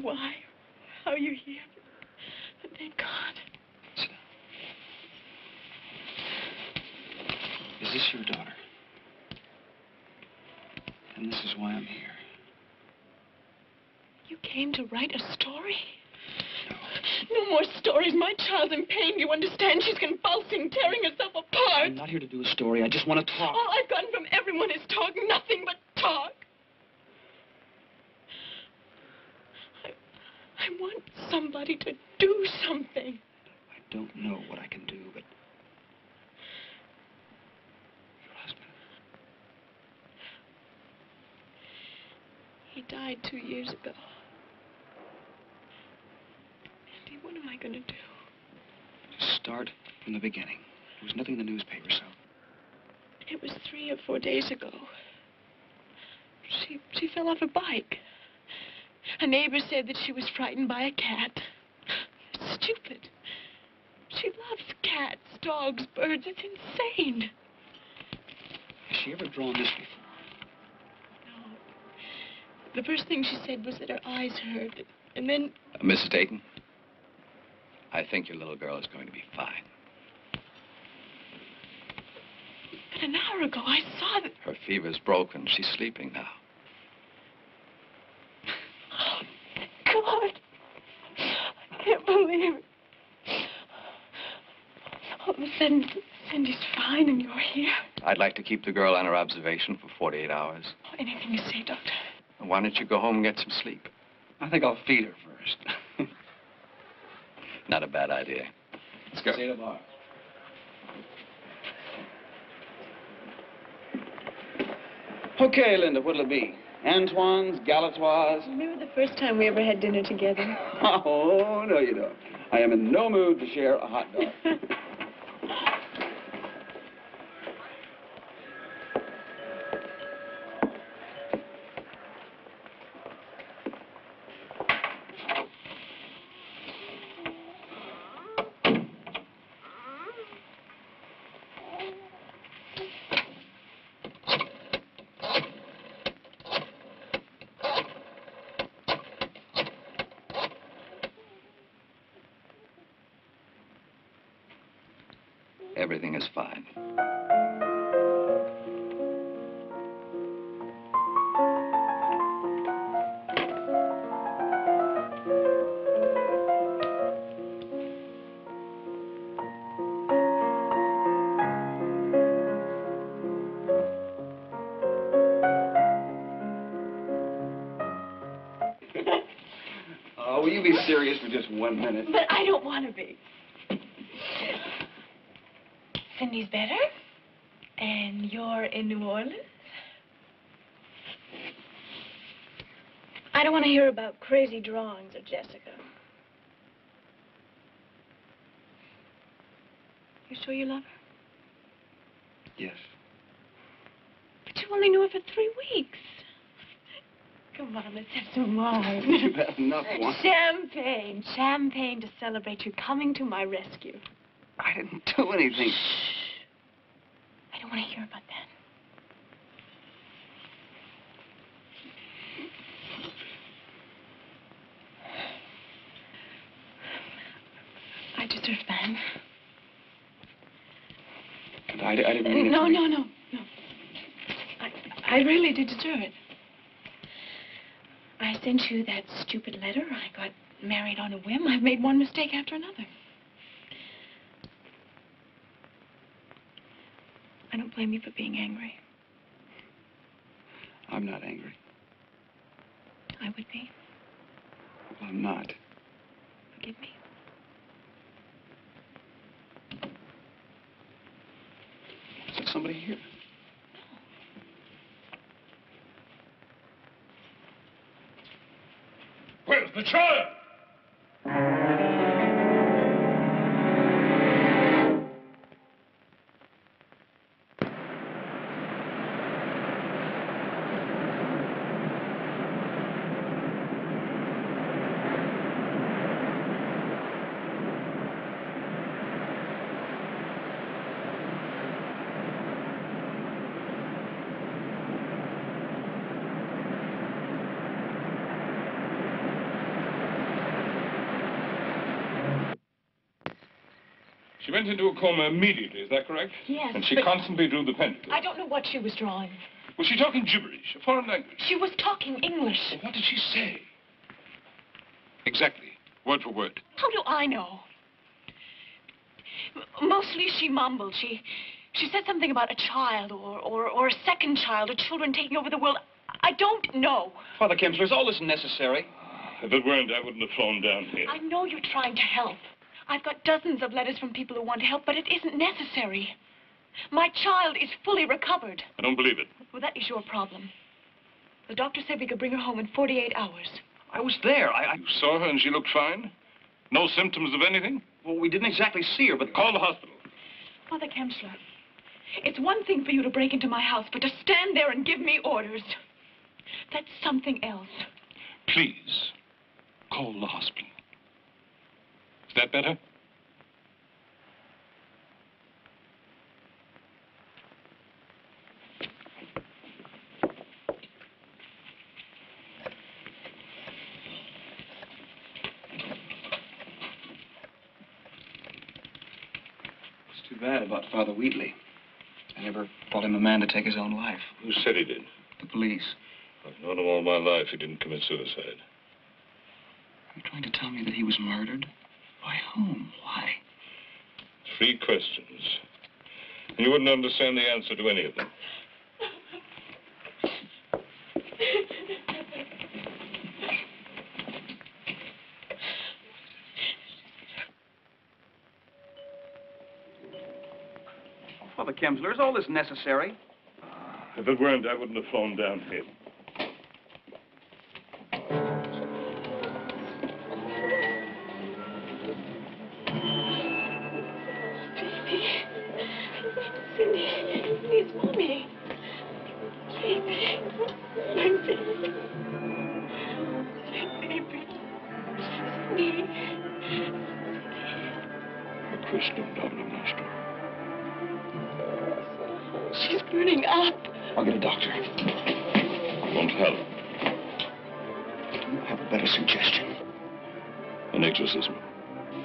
Why? How you're here? But thank God. Is this your daughter? And this is why I'm here. You came to write a story? No more stories. My child's in pain. You understand? She's convulsing, tearing herself apart. I'm not here to do a story. I just want to talk. All I've gotten from everyone is talk. Nothing but talk. I want somebody to do something. I don't know what I can do, but... Your husband... He died 2 years ago. Andy, what am I going to do? Just start from the beginning. There was nothing in the newspaper, so... It was 3 or 4 days ago. She fell off a bike. A neighbor said that she was frightened by a cat. It's stupid. She loves cats, dogs, birds. It's insane. Has she ever drawn this before? No. The first thing she said was that her eyes hurt, and then... Mrs. Dayton, I think your little girl is going to be fine. But an hour ago, I saw that... Her fever's broken. She's sleeping now. God, I can't believe it. All of a sudden, Cindy's fine and you're here. I'd like to keep the girl on her observation for 48 hours. Oh, anything you say, Doctor. Why don't you go home and get some sleep? I think I'll feed her first. Not a bad idea. Let's go. See you tomorrow. Okay, Linda, what'll it be? Antoine's, Galatoire's? Remember the first time we ever had dinner together? Oh, no, you don't. I am in no mood to share a hot dog. Everything is fine. Oh, will you be serious for just 1 minute? But I don't want to be. Cindy's better, and you're in New Orleans. I don't want to hear about crazy drawings of Jessica. You sure you love her? Yes. But you only knew her for 3 weeks. Come on, let's have some wine. You've had enough wine. Champagne. Champagne to celebrate you coming to my rescue. I didn't do anything. Shh. I don't want to hear about that. I deserve that. And I didn't mean it. No. I really did deserve it. I sent you that stupid letter. I got married on a whim. I've made one mistake after another. I don't blame you for being angry. I'm not angry. I would be. Well, I'm not. Forgive me. somebody here. Where's the child? She went into a coma immediately, is that correct? Yes, And she but constantly drew the pendulum. I don't know what she was drawing. Was she talking gibberish, a foreign language? She was talking English. Well, what did she say? Exactly, word for word. How do I know? Mostly she mumbled. She said something about a child or a second child or children taking over the world. I don't know. Father Kemsler, is all this necessary? If it weren't, I wouldn't have flown down here. I know you're trying to help. I've got dozens of letters from people who want to help, but it isn't necessary. My child is fully recovered. I don't believe it. Well, that is your problem. The doctor said we could bring her home in 48 hours. I was there. You saw her and she looked fine? No symptoms of anything? Well, we didn't exactly see her, but... Call the hospital. Father Kemsler, it's one thing for you to break into my house, but to stand there and give me orders, that's something else. Please, call the hospital. Is that better? It's too bad about Father Wheatley. I never thought him a man to take his own life. Who said he did? The police. I've known him all my life. He didn't commit suicide. Are you trying to tell me that he was murdered? By whom? Why? 3 questions. And you wouldn't understand the answer to any of them. Father Kemsler, is all this necessary? If it weren't, I wouldn't have flown down here. It's Mommy. Baby. My baby. Baby. Me. Cristo Diablo Nostro. She's burning up. I'll get a doctor. Won't help. Do you have a better suggestion? An exorcism.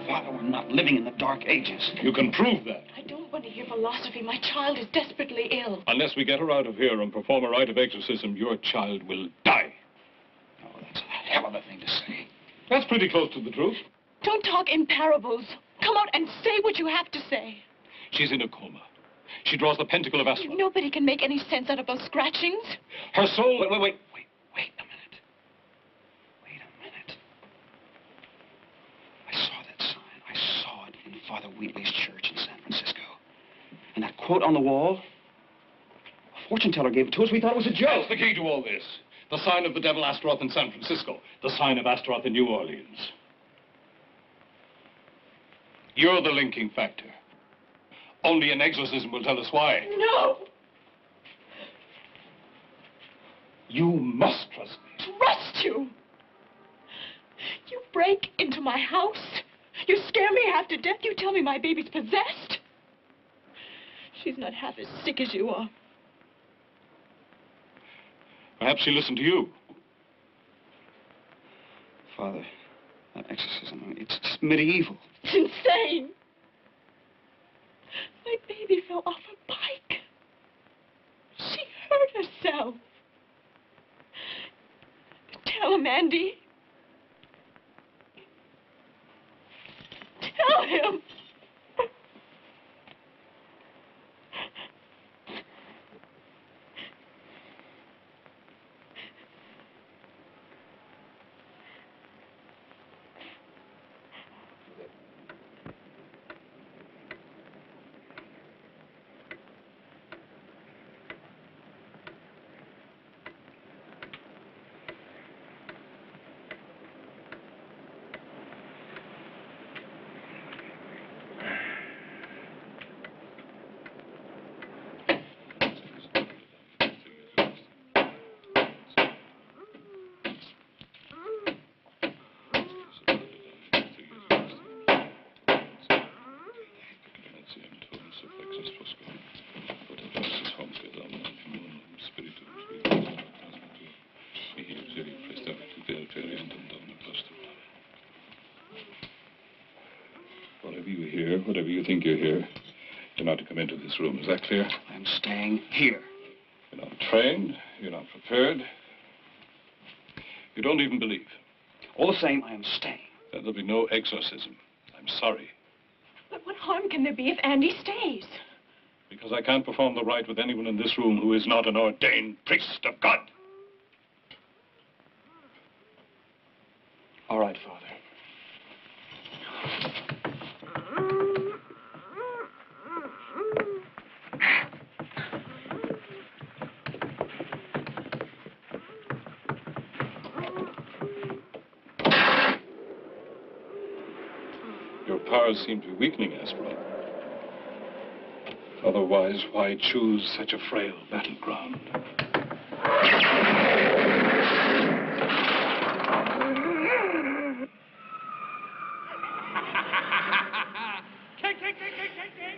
Father, we're not living in the Dark Ages. You can prove that. I don't want to hear philosophy. My child is desperately ill. Unless we get her out of here and perform a rite of exorcism, your child will die. Oh, that's a hell of a thing to say. That's pretty close to the truth. Don't talk in parables. Come out and say what you have to say. She's in a coma. She draws the pentacle of Astro. Nobody can make any sense out of those scratchings. Her soul... Wait a minute. Wait a minute. I saw that sign. I saw it in Father Wheatley's church in San Francisco. And that quote on the wall, a fortune teller gave it to us. We thought it was a joke. That's the key to all this. The sign of the devil Astaroth in San Francisco. The sign of Astaroth in New Orleans. You're the linking factor. Only an exorcism will tell us why. No! You must trust me. Trust you? You break into my house. You scare me half to death. You tell me my baby's possessed. She's not half as sick as you are. Perhaps she listened to you. Father, that exorcism, it's medieval. It's insane. My baby fell off a bike. She hurt herself. Tell him, Andy. Tell him. Whatever you hear, whatever you think you hear, you're not to come into this room. Is that clear? I'm staying here. You're not trained. You're not prepared. You don't even believe. All the same, I am staying. Then there'll be no exorcism. I'm sorry. But what harm can there be if Andy stays? Because I can't perform the rite with anyone in this room who is not an ordained priest of God. All right, Father. Your powers seem to be weakening, Astaroth. Otherwise, why choose such a frail battleground?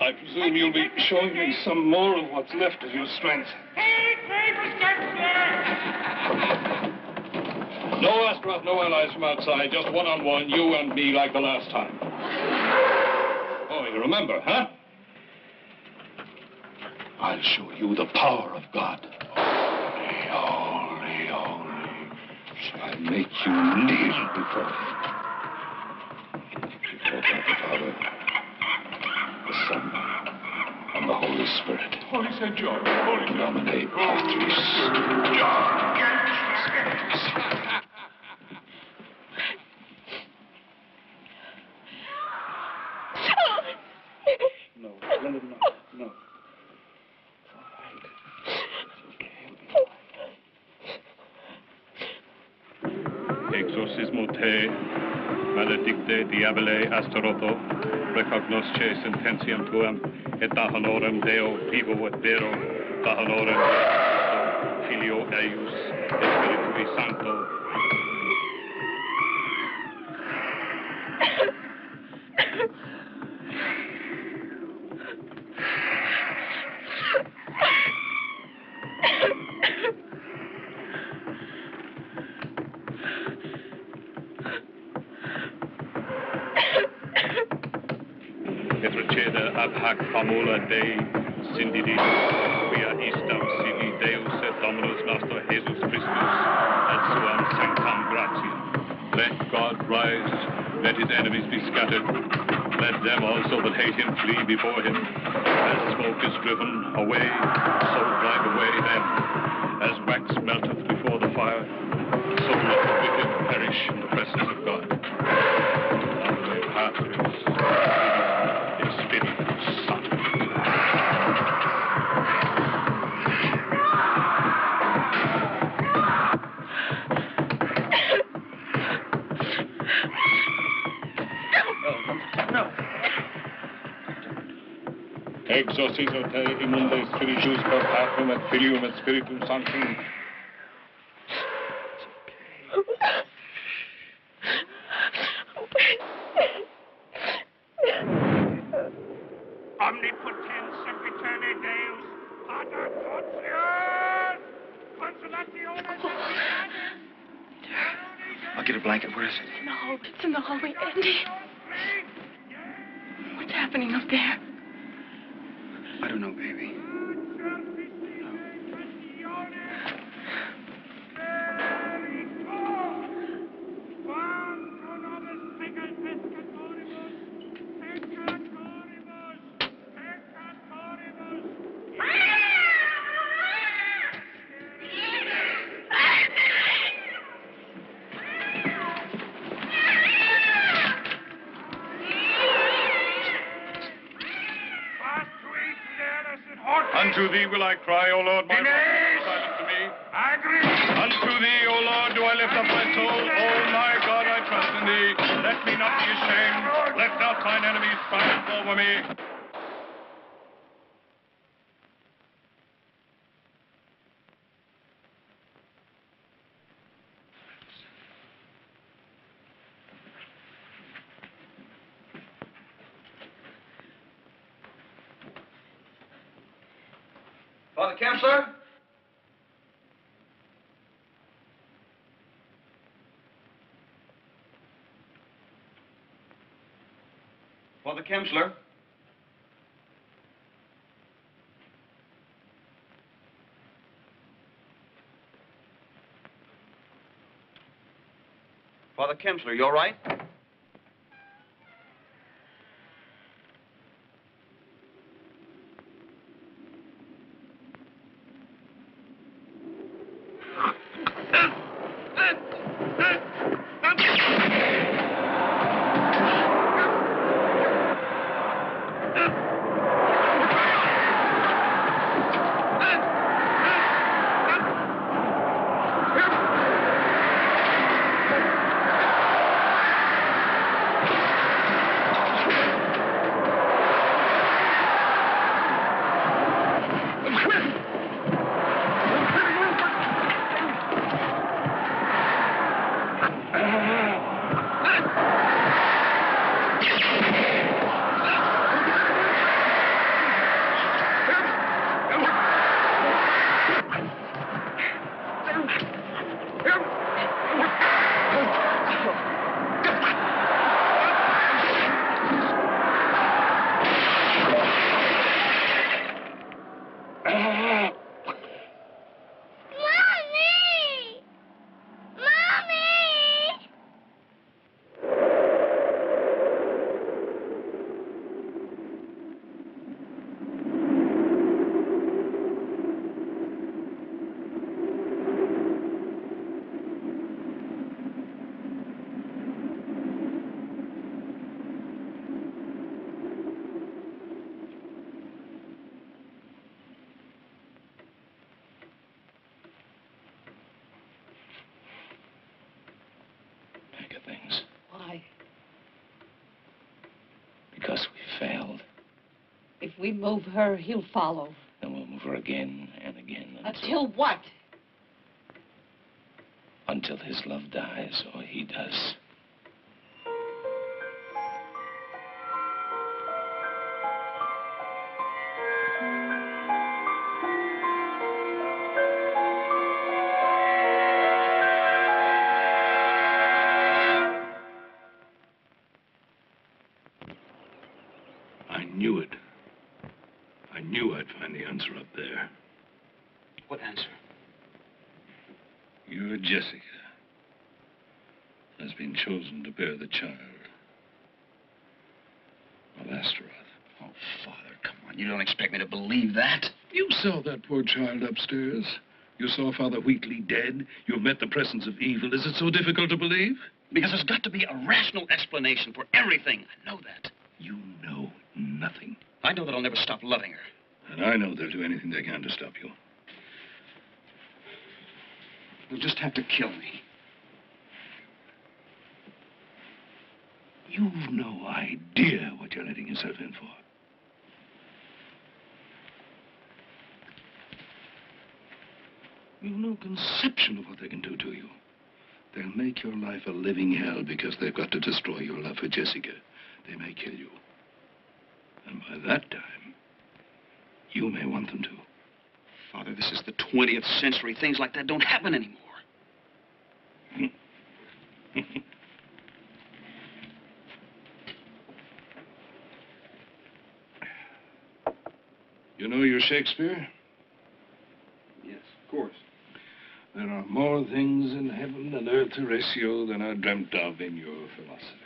I presume you'll be showing me some more of what's left of your strength. No, Astaroth, no allies from outside. Just one-on-one, you and me like the last time. Oh, you remember, huh? I'll show you the power of God. Holy, holy. I'll make you kneel before him. Before God the Father, the Son, and the Holy Spirit. Holy St. John. Holy Nominate Patris. John. No, Linda, no. Exorcismo te, maledicte diabole Astaroto, recognosce sententiam tuam, et da honorem Deo vivo et vero, da honorem Filio eius, et Spiritui Sancto. Ab hac famula Dei sindidis, quia istam sivi Deus et Dominus nostro Jesus Christus, et suam sanctam gratiam. Let God rise, let his enemies be scattered, let them also that hate him flee before him. As smoke is driven away, so drive away them. As wax melteth before the fire, so let the wicked perish in the presence of God. Nominate Patris, Spiritus Sanctus. No. Exorcizo te immunde spiritus per Patrum et Filium et Spiritum Sanctum. Omnipotens sempiterne Deus, Pater Totius, consolationes et pitatis. I'll get a blanket. Where is it? In the hallway. It's in the hallway, Andy. What's happening up there? I don't know, baby. Unto thee will I cry, O Lord, my rock, silent to me. Unto thee, O Lord, do I lift up my soul. O my God, I trust in thee. Let me not be ashamed. Let not thine enemies triumph over me. Father Kemp, sir? Father Kemsler. Father Kemsler, you all right? Because we failed. If we move her, he'll follow. Then we'll move her again and again. Until what? Until his love dies or he does. I knew I'd find the answer up there. What answer? Your Jessica has been chosen to bear the child of Astaroth. Oh, Father, come on. You don't expect me to believe that? You saw that poor child upstairs. You saw Father Wheatley dead. You've met the presence of evil. Is it so difficult to believe? Because there's got to be a rational explanation for everything. I know that. You know nothing. I know that I'll never stop loving her. And I know they'll do anything they can to stop you. They'll just have to kill me. You've no idea what you're letting yourself in for. You've no conception of what they can do to you. They'll make your life a living hell because they've got to destroy your love for Jessica. They may kill you. And by that time, you may want them to. Father, this is the 20th century. Things like that don't happen anymore. You know your Shakespeare? Yes, of course. There are more things in heaven and earth, Horatio, than are dreamt of in your philosophy.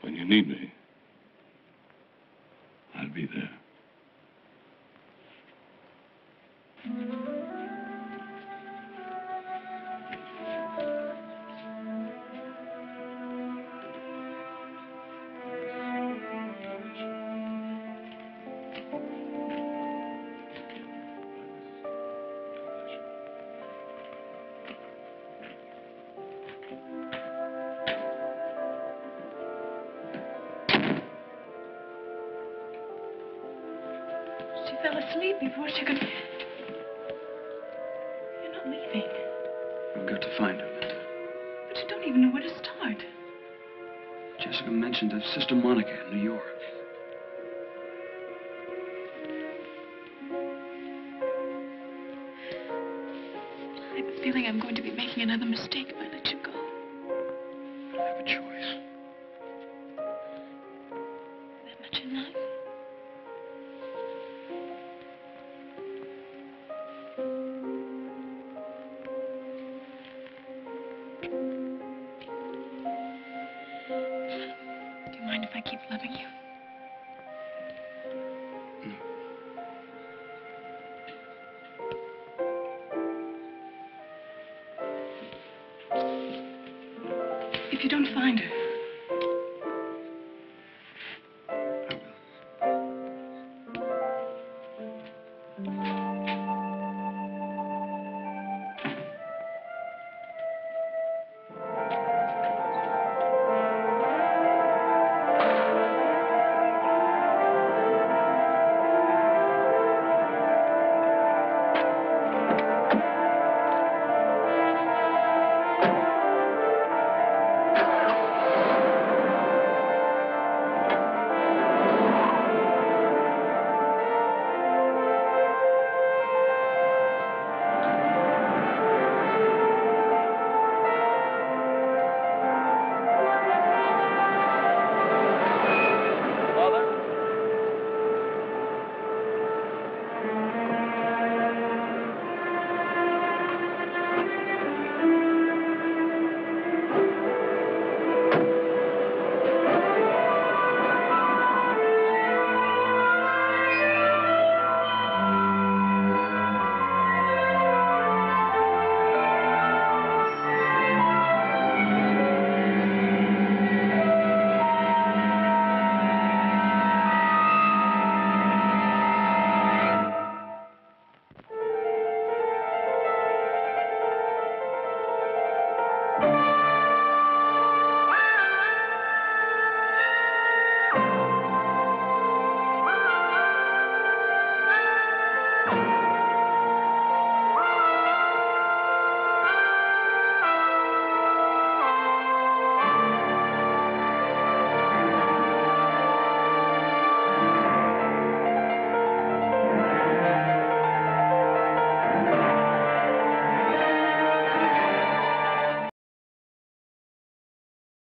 When you need me, I'll be there. She fell asleep before she could... You're not leaving. I've got to find her, Linda. But you don't even know where to start. Jessica mentioned a Sister Monica in New York. I have a feeling I'm going to be making another mistake by now. choice. That much enough? Do you mind if I keep loving you? If you don't find her,